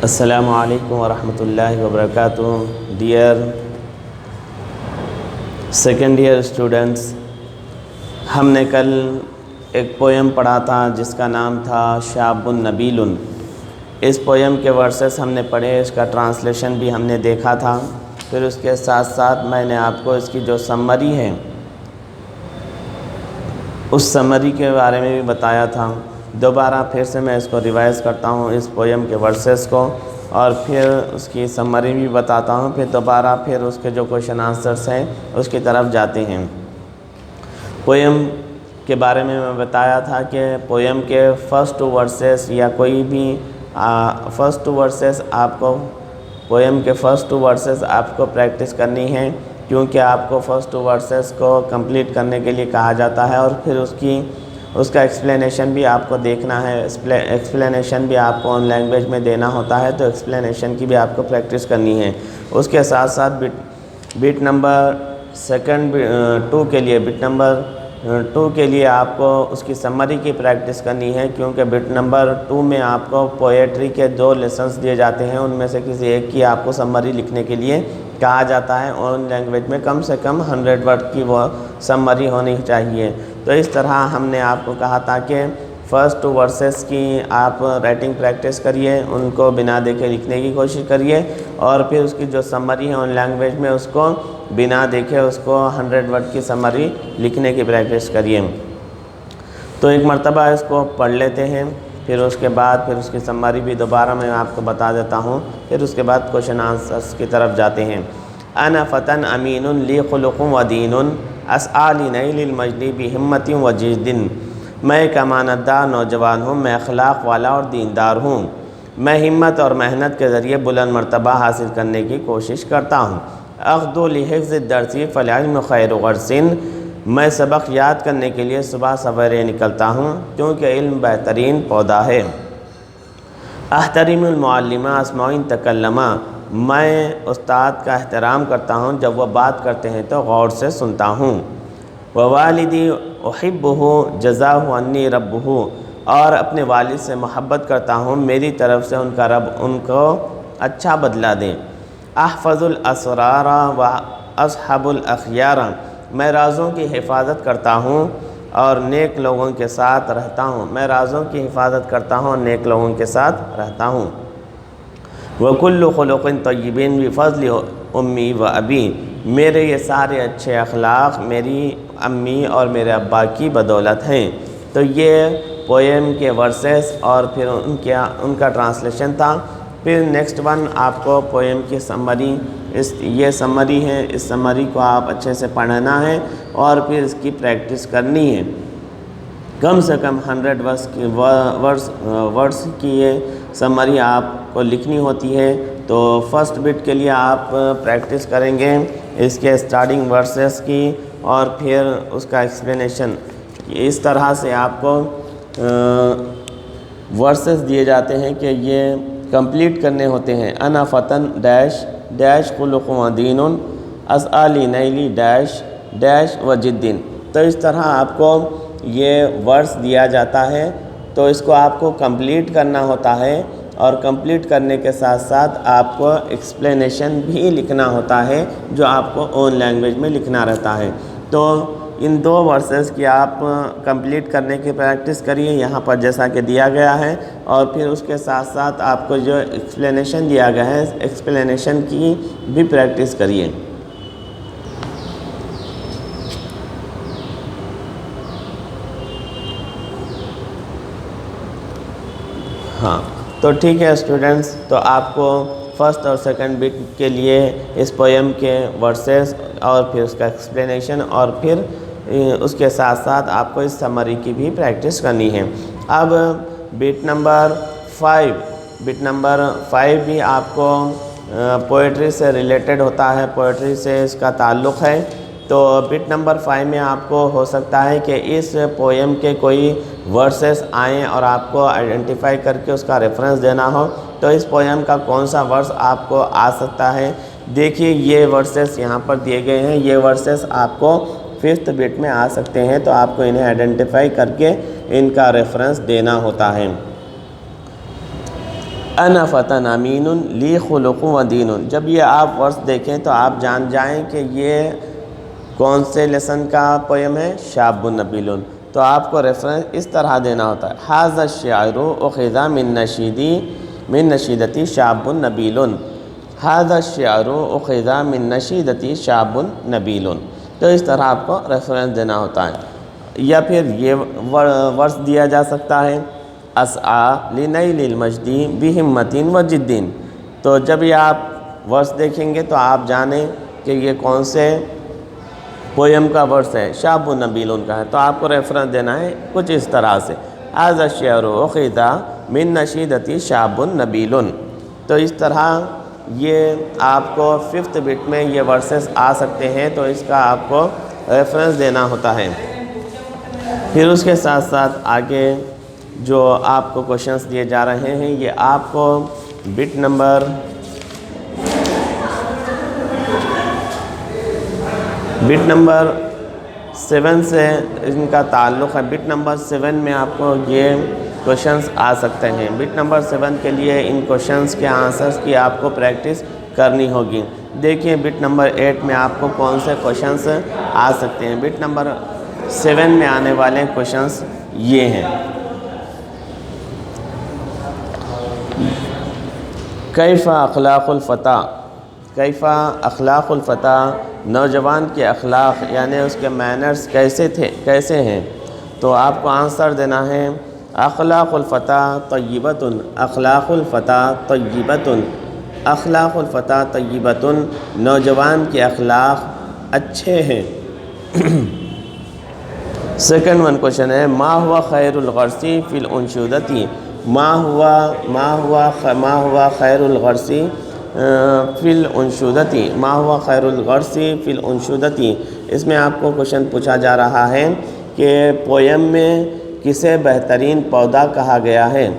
السلام علیکم ورحمۃ اللہ وبرکاتہ. ڈیئر سیکنڈ ایئر اسٹوڈنٹس، ہم نے کل ایک پویم پڑھا تھا جس کا نام تھا شاب نبیل. اس پویم کے ورسز ہم نے پڑھے، اس کا ٹرانسلیشن بھی ہم نے دیکھا تھا. پھر اس کے ساتھ ساتھ میں نے آپ کو اس کی جو سمری ہے اس سمری کے بارے میں بھی بتایا تھا. دوبارہ پھر سے میں اس کو ریوائز کرتا ہوں، اس پویم کے ورسز کو، اور پھر اس کی سمری بھی بتاتا ہوں. پھر دوبارہ پھر اس کے جو کوشچن آنسرس ہیں اس کی طرف جاتے ہیں. پویم کے بارے میں بتایا تھا کہ پویم کے فرسٹ ورسز یا کوئی بھی فرسٹ ورسز آپ کو پویم کے فرسٹ ورسز آپ کو پریکٹس کرنی ہے، کیونکہ آپ کو فرسٹ ورسز کو کمپلیٹ کرنے کے لیے کہا جاتا ہے. اور پھر اس کا ایکسپلینیشن بھی آپ کو دیکھنا ہے. ایکسپلینیشن بھی آپ کو آن لینگویج میں دینا ہوتا ہے، تو ایکسپلینیشن کی بھی آپ کو پریکٹس کرنی ہے. اس کے ساتھ ساتھ بٹ نمبر 2 کے لیے بٹ نمبر 2 کے لیے آپ کو اس کی سمری کی پریکٹس کرنی ہے، کیونکہ بٹ نمبر 2 میں آپ کو پوئٹری کے 2 لیسنس دیے جاتے ہیں. ان میں سے کسی ایک کی آپ کو سمری لکھنے کے لیے کہا جاتا ہے. آن لینگویج میں کم سے کم 100 ورڈ کی وہ سمری ہونی چاہیے. تو اس طرح ہم نے آپ کو کہا تھا کہ فرسٹ ورسز کی آپ رائٹنگ پریکٹس کریے، ان کو بنا دیکھے لکھنے کی کوشش کریے، اور پھر اس کی جو سمری ہے آن لینگویج میں اس کو بنا دیکھے اس کو 100 ورڈ کی سمری لکھنے کی پریکٹس کریے. تو ایک مرتبہ اس کو پڑھ لیتے ہیں، پھر اس کے بعد پھر اس کی سمری بھی دوبارہ میں آپ کو بتا دیتا ہوں. پھر اس کے بعد کوشچن آنسرس کی طرف جاتے ہیں. انا فتن امین لی خلق و دین اسعی لنیل المجد بہمت و جد. میں ایک امانت دار نوجوان ہوں، میں اخلاق والا اور دیندار ہوں. میں ہمت اور محنت کے ذریعے بلند مرتبہ حاصل کرنے کی کوشش کرتا ہوں. اغدو لحفظ الدرس فالعلم خیر غرس. میں سبق یاد کرنے کے لیے صبح سویرے نکلتا ہوں، کیونکہ علم بہترین پودا ہے. احترم المعلم اسمع ان تکلم. میں استاد کا احترام کرتا ہوں، جب وہ بات کرتے ہیں تو غور سے سنتا ہوں. ووالدی احبہ جزاہ عنی ربہ. اور اپنے والد سے محبت کرتا ہوں، میری طرف سے ان کا رب ان کو اچھا بدلہ دے. احفظ الاسرار و اصحب الاخیار. میں رازوں کی حفاظت کرتا ہوں اور نیک لوگوں کے ساتھ رہتا ہوں. میں رازوں کی حفاظت کرتا ہوں اور نیک لوگوں کے ساتھ رہتا ہوں. وَكُلُّ خُلُقٍ طَيِّبٍ بِفَضْلِ امی و ابی. میرے یہ سارے اچھے اخلاق میری امی اور میرے ابا کی بدولت ہیں. تو یہ پویم کے ورسز اور پھر ان کا ٹرانسلیشن تھا. پھر نیکسٹ ون آپ کو پویم کی سمری، یہ سمری ہے، اس سمری کو آپ اچھے سے پڑھنا ہے اور پھر اس کی پریکٹس کرنی ہے. کم سے کم 100 ورڈس کی یہ سمری آپ کو لکھنی ہوتی ہے. تو فرسٹ بٹ کے لیے آپ پریکٹس کریں گے اس کے اسٹارٹنگ ورسز کی اور پھر اس کا ایکسپلینیشن. اس طرح سے آپ کو ورسز دیے جاتے ہیں کہ یہ کمپلیٹ کرنے ہوتے ہیں. انا فتن ڈیش ڈیش خلق و دین اسعی لنیل ڈیش ڈیش و جد. تو اس طرح آپ کو یہ ورس دیا جاتا ہے، تو اس کو آپ کو کمپلیٹ کرنا ہوتا ہے، اور کمپلیٹ کرنے کے ساتھ ساتھ آپ کو ایکسپلینیشن بھی لکھنا ہوتا ہے جو آپ کو آن لینگویج میں لکھنا رہتا ہے. تو ان 2 ورسز کی آپ کمپلیٹ کرنے کی پریکٹس کریے یہاں پر جیسا کہ دیا گیا ہے، اور پھر اس کے ساتھ ساتھ آپ کو جو ایکسپلینیشن دیا گیا ہے ایکسپلینیشن کی بھی پریکٹس کریے. ہاں تو ٹھیک ہے اسٹوڈنٹس، تو آپ کو فرسٹ اور سیکنڈ بٹ کے لیے اس پویم کے ورسز اور پھر اس کا ایکسپلینیشن اور پھر اس کے ساتھ ساتھ آپ کو اس سمری کی بھی پریکٹس کرنی ہے. اب بٹ نمبر 5 بھی آپ کو پوئٹری سے ریلیٹڈ ہوتا ہے، پوئٹری سے اس کا تعلق ہے. تو بٹ نمبر 5 میں آپ کو ہو سکتا ہے کہ اس پویم کے کوئی ورسز آئیں اور آپ کو آئیڈینٹیفائی کر کے اس کا ریفرنس دینا ہو. تو اس پویم کا کون سا ورس آپ کو آ سکتا ہے؟ دیکھیے یہ ورسز یہاں پر دیے گئے ہیں، یہ ورسز آپ کو 5th بٹ میں آ سکتے ہیں. تو آپ کو انہیں آئیڈینٹیفائی کر کے ان کا ریفرنس دینا ہوتا ہے. انا فتن امین لی خلق و دین، جب یہ آپ ورس دیکھیں تو آپ جان جائیں کہ یہ کون سے لیسن کا پویم ہے، شاب نبیل، تو آپ کو ریفرنس اس طرح دینا ہوتا ہے، ھذا الشعر اخذ من نشیدتی شاب نبیل، ھذا الشعر اخذ من نشیدتی شاب نبیل، تو اس طرح آپ کو ریفرنس دینا ہوتا ہے۔ یا پھر یہ ورس دیا جا سکتا ہے، اسعی لنیل المجد بہمت و جد، تو جب یہ آپ ورس دیکھیں گے تو آپ جانیں کہ یہ کون سے پویم کا ورس ہے، شاب نبیل کا ہے، تو آپ کو ریفرنس دینا ہے کچھ اس طرح سے، ھذا الشعر اخذ من نشیدتی شاب نبیل، تو اس طرح یہ آپ کو 5th بٹ میں یہ ورسز آ سکتے ہیں، تو اس کا آپ کو ریفرنس دینا ہوتا ہے۔ پھر اس کے ساتھ ساتھ آگے جو آپ کو کوشچنس دیے جا رہے ہیں، یہ آپ کو بٹ نمبر 7 سے ان کا تعلق ہے۔ بٹ نمبر 7 میں آپ کو یہ کوشچنس آ سکتے ہیں۔ بٹ نمبر 7 کے لیے ان کوشچنس کے آنسرز کی آپ کو پریکٹس کرنی ہوگی۔ دیکھیں بٹ نمبر 8 میں آپ کو کون سے کوشچنس آ سکتے ہیں۔ بٹ نمبر 7 میں آنے والے کوشچنس یہ ہیں، کیف اخلاق الفتیٰ، کیف اخلاق الفتیٰ، نوجوان کے اخلاق یعنی اس کے مینرز کیسے ہیں، تو آپ کو آنسر دینا ہے، اخلاق الفتیٰ طیبۃ، اخلاق الفتیٰ طیبۃ، اخلاق الفتیٰ طیبۃ، نوجوان کے اخلاق اچھے ہیں۔ سیکنڈ ون کوشچن ہے، ما ہوا خیر الغرس فی الانشودتی، ما ہوا خیر الغرس فی الانشودتی، ما ہوا خیر الغرس فی الانشودتی، اس میں آپ کو کوشچن پوچھا جا رہا ہے کہ پویم میں کسے بہترین پودا کہا گیا ہے،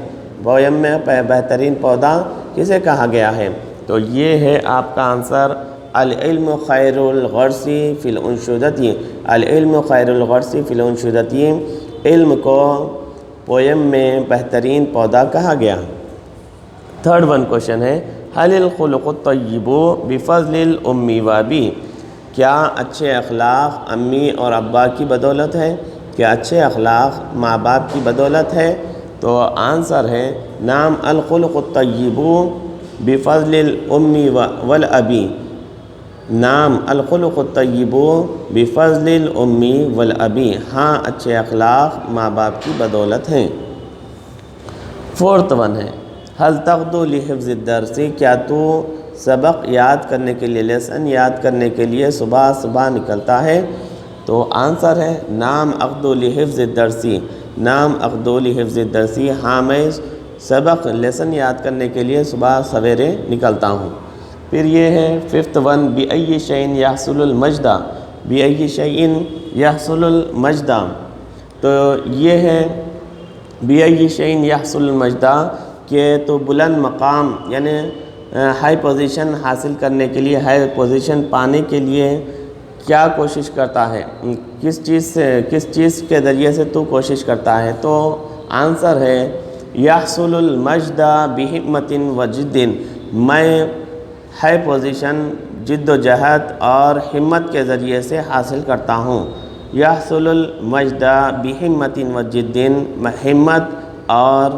پویم میں بہترین پودا کسے کہا گیا ہے، تو یہ ہے آپ کا آنسر، العلم خیر الغرس فی الانشودتی، العلم خیر الغرس فی الانشودتی، علم کو پویم میں بہترین پودا کہا گیا۔ تھرڈ ون کوشچن ہے، حل الخلق الطیب بفضل الام و ابی، کیا اچھے اخلاق امی اور ابا کی بدولت ہے، کیا اچھے اخلاق ماں باپ کی بدولت ہے، تو آنسر ہے نعم الخلق الطیب بفضل الام والابی، نعم الخلق الطیب بفضل الام والابی، ہاں اچھے اخلاق ماں باپ کی بدولت ہیں۔ فورتھ ون ہے، حل تغدو لحفظ الدرس، کیا تو سبق یاد کرنے کے لیے، لیسن یاد کرنے کے لیے صبح نکلتا ہے، تو آنسر ہے نعم اغدو لحفظ الدرس، نعم اغدو لحفظ الدرس، ہاں میں سبق لیسن یاد کرنے کے لیے صبح سویرے نکلتا ہوں۔ پھر یہ ہے 5th ون، بأی شیء یحصل المجد، بأی شیء یحصل المجد، تو یہ ہے بأی شیء یحصل المجد، کہ تو بلند مقام یعنی ہائی پوزیشن حاصل کرنے کے لیے، ہائی پوزیشن پانے کے لیے کیا کوشش کرتا ہے، کس چیز کے ذریعے سے تو کوشش کرتا ہے، تو آنسر ہے یحصل المجد بہمت و جد، میں ہائی پوزیشن جد و جہد اور ہمت کے ذریعے سے حاصل کرتا ہوں۔ یحصل المجد بہمت و جد، ہمت اور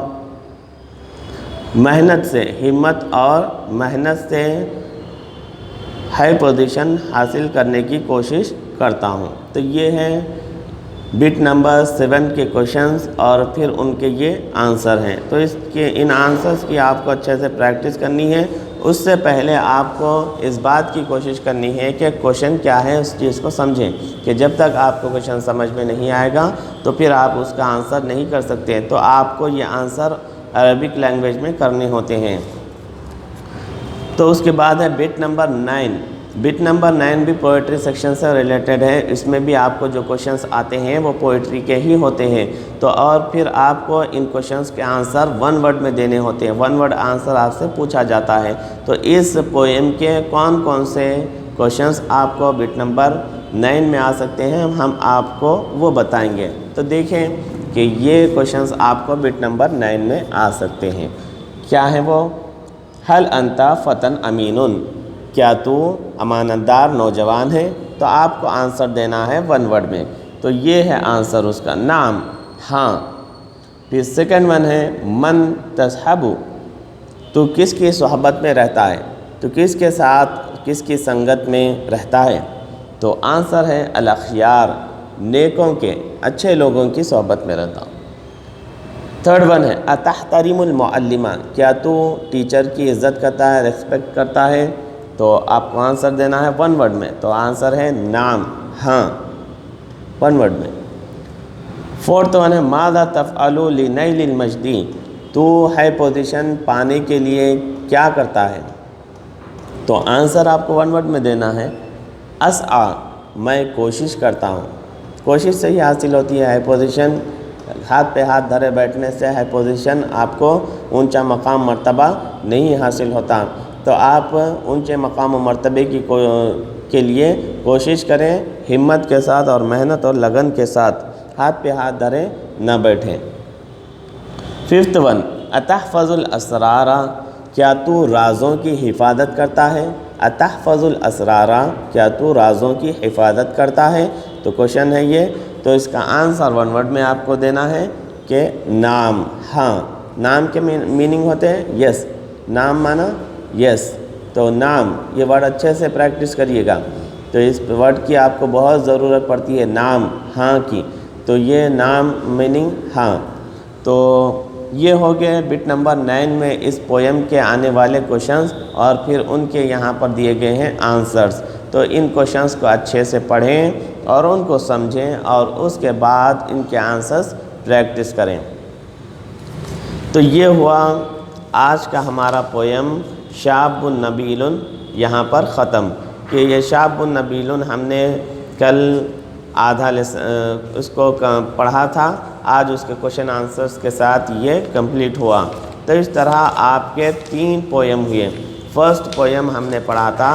محنت سے، ہمت اور محنت سے ہائی پوزیشن حاصل کرنے کی کوشش کرتا ہوں۔ تو یہ ہے بٹ نمبر 7 کے کوشچنس اور پھر ان کے یہ آنسر ہیں، تو ان آنسرز کی آپ کو اچھے سے پریکٹس کرنی ہے۔ اس سے پہلے آپ کو اس بات کی کوشش کرنی ہے کہ کوشچن کیا ہے اس چیز کو سمجھیں، کہ جب تک آپ کو کوشچن سمجھ میں نہیں آئے گا تو پھر آپ اس کا آنسر نہیں کر سکتے، تو آپ کو یہ آنسر عربک لینگویج میں کرنے ہوتے ہیں۔ تو اس کے بعد ہے بٹ نمبر 9، بٹ نمبر 9 بھی پوئٹری سیکشن سے ریلیٹڈ ہے، اس میں بھی آپ کو جو کوشچنس آتے ہیں وہ پوئٹری کے ہی ہوتے ہیں، تو اور پھر آپ کو ان کوشچنس کے آنسر 1 ورڈ میں دینے ہوتے ہیں، 1 ورڈ آنسر آپ سے پوچھا جاتا ہے، تو اس پوئم کے کون سے کوشچنس آپ کو بٹ نمبر 9 میں آ سکتے ہیں، ہم آپ کو وہ بتائیں گے۔ تو دیکھیں کہ یہ کوشچنس آپ کو بٹ نمبر 9 میں آ سکتے ہیں۔ کیا ہے وہ؟ حل انتا فتن امینن، کیا تو امانت دار نوجوان ہے؟ تو آپ کو آنسر دینا ہے ون ورڈ میں، تو یہ ہے آنسر اس کا، نعم، ہاں۔ پھر سیکنڈ ون ہے من تصحب، تو کس کی صحبت میں رہتا ہے؟ تو کس کے ساتھ، کس کی سنگت میں رہتا ہے؟ تو آنسر ہے الاخیار، نیکوں کے، اچھے لوگوں کی صحبت میں رہتا ہوں۔ تھرڈ ون ہے اتحترم المعلمہ، کیا تو ٹیچر کی عزت کرتا ہے، ریسپیکٹ کرتا ہے؟ تو آپ کو آنسر دینا ہے ون ورڈ میں، تو آنسر ہے نعم، ہاں، ون ورڈ میں۔ فورتھ ون ہے ماذا تفعل لنیل المجد، تو ہائی پوزیشن پانے کے لیے کیا کرتا ہے؟ تو آنسر آپ کو ون ورڈ میں دینا ہے اسعی، میں کوشش کرتا ہوں۔ کوشش سے ہی حاصل ہوتی ہے ہائی پوزیشن، ہاتھ پہ ہاتھ دھرے بیٹھنے سے ہائی پوزیشن آپ کو اونچا مقام مرتبہ نہیں حاصل ہوتا۔ تو آپ اونچے مقام و مرتبے کے لیے کوشش کریں، ہمت کے ساتھ اور محنت اور لگن کے ساتھ، ہاتھ پہ ہاتھ دھرے نہ بیٹھیں۔ ففتھ ون اتحفظ الاسرار، کیا تو رازوں کی حفاظت کرتا ہے؟ اتحفظ الاسرار، کیا تو رازوں کی حفاظت کرتا ہے؟ تو کوشچن ہے یہ، تو اس کا آنسر ون ورڈ میں آپ کو دینا ہے کہ نعم، ہاں۔ نعم کے میننگ ہوتے ہیں یس، نعم مانا یس، تو نعم یہ ورڈ اچھے سے پریکٹس کریے گا، تو اس ورڈ کی آپ کو بہت ضرورت پڑتی ہے، نعم، ہاں کی، تو یہ نعم میننگ ہاں۔ تو یہ ہو گئے بٹ نمبر 9 میں اس پویم کے آنے والے کوشچنز، اور پھر ان کے یہاں پر دیے گئے ہیں آنسرز۔ تو ان کوشچنز کو اچھے سے پڑھیں اور ان کو سمجھیں، اور اس کے بعد ان کے آنسرز پریکٹس کریں۔ تو یہ ہوا آج کا ہمارا پویم شاب نبیل، یہاں پر ختم، کہ یہ شاب نبیل ہم نے کل آدھا اس کو پڑھا تھا، آج اس کے کوشچن آنسرز کے ساتھ یہ کمپلیٹ ہوا۔ تو اس طرح آپ کے 3 پویم ہوئے۔ فرسٹ پویم ہم نے پڑھا تھا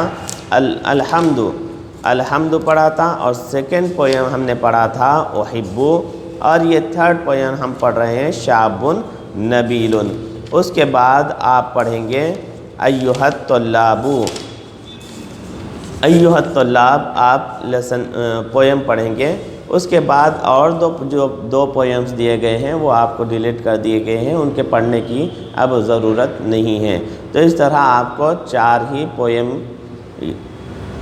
الحمد پڑھا تھا، اور سیکنڈ پویم ہم نے پڑھا تھا احبو، اور یہ تھرڈ پویم ہم پڑھ رہے ہیں شاب نبیل۔ اس کے بعد آپ پڑھیں گے ایھا الطلاب، آپ لیسن پویم پڑھیں گے۔ اس کے بعد اور جو دو پویمز دیے گئے ہیں وہ آپ کو ڈیلیٹ کر دیے گئے ہیں، ان کے پڑھنے کی اب ضرورت نہیں ہے۔ تو اس طرح آپ کو 4 ہی پویم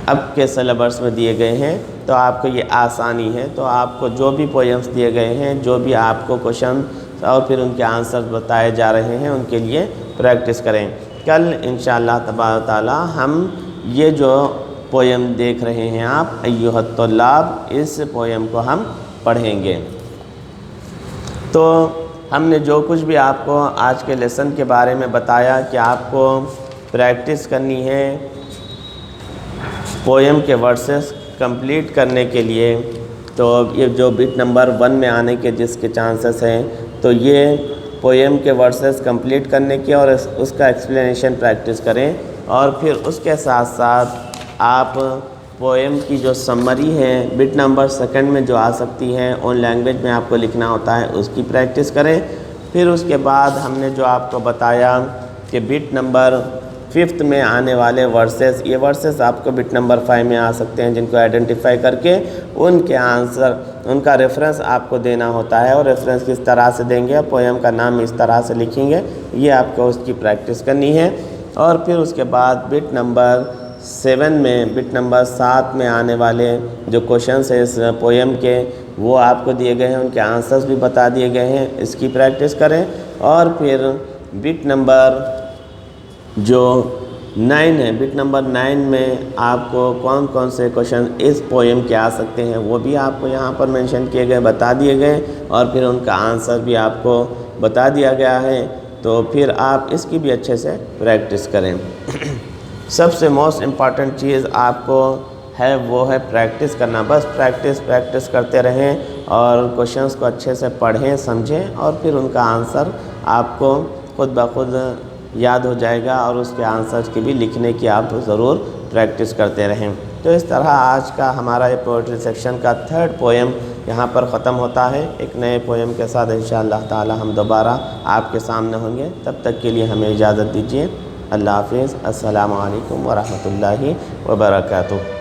اب کے سلیبس میں دیے گئے ہیں، تو آپ کو یہ آسانی ہے، تو آپ کو جو بھی پویمز دیے گئے ہیں، جو بھی آپ کو کوشچن اور پھر ان کے آنسر بتائے جا رہے ہیں، ان کے لیے پریکٹس کریں۔ کل انشاءاللہ تبارک تعالی ہم یہ جو پویم دیکھ رہے ہیں آپ ایھا الطلاب، اس پویم کو ہم پڑھیں گے۔ تو ہم نے جو کچھ بھی آپ کو آج کے لیسن کے بارے میں بتایا کہ آپ کو پریکٹس کرنی ہے پویم کے ورسز کمپلیٹ کرنے کے لیے، تو یہ جو بٹ نمبر 1 میں آنے کے جس کے چانسز ہیں، تو یہ پویم کے ورسز کمپلیٹ کرنے کے اور اس کا ایکسپلینیشن پریکٹس کریں، اور پھر اس کے ساتھ ساتھ آپ پویم کی جو سمری ہے بٹ نمبر 2 میں جو آ سکتی ہے، اون لینگویج میں آپ کو لکھنا ہوتا ہے، اس کی پریکٹس کریں۔ پھر اس کے بعد ہم نے جو آپ کو بتایا کہ بٹ نمبر 5 میں آنے والے ورسز، یہ ورسز آپ کو بٹ نمبر 5 میں آ سکتے ہیں، جن کو آئیڈینٹیفائی کر کے ان کے آنسر، ان کا ریفرنس آپ کو دینا ہوتا ہے، اور ریفرنس کس طرح سے دیں گے، پویم کا نام اس طرح سے لکھیں گے، یہ آپ کو اس کی پریکٹس کرنی ہے۔ اور پھر اس کے بعد بٹ نمبر 7 میں آنے والے جو کوشچنس ہیں اس پویم کے، وہ آپ کو دیے گئے ہیں، ان کے آنسرز بھی بتا دیے گئے ہیں، اس کی پریکٹس کریں۔ اور پھر بٹ نمبر جو 9 ہے، بٹ نمبر 9 میں آپ کو کون کون سے کوشچن اس پویم کے آ سکتے ہیں، وہ بھی آپ کو یہاں پر مینشن کیے گئے، بتا دیے گئے، اور پھر ان کا آنسر بھی آپ کو بتا دیا گیا ہے۔ تو پھر آپ اس کی بھی اچھے سے پریکٹس کریں۔ سب سے موسٹ امپارٹنٹ چیز آپ کو ہے وہ ہے پریکٹس کرنا، بس پریکٹس کرتے رہیں، اور کوشچنس کو اچھے سے پڑھیں، سمجھیں، اور پھر ان کا آنسر آپ کو خود بخود یاد ہو جائے گا، اور اس کے آنسرز کی بھی لکھنے کی آپ ضرور پریکٹس کرتے رہیں۔ تو اس طرح آج کا ہمارا یہ پوئٹری سیکشن کا 3rd پویم یہاں پر ختم ہوتا ہے۔ ایک نئے پویم کے ساتھ انشاءاللہ تعالی ہم دوبارہ آپ کے سامنے ہوں گے، تب تک کے لیے ہمیں اجازت دیجیے۔ اللہ حافظ۔ السلام علیکم ورحمۃ اللہ وبرکاتہ۔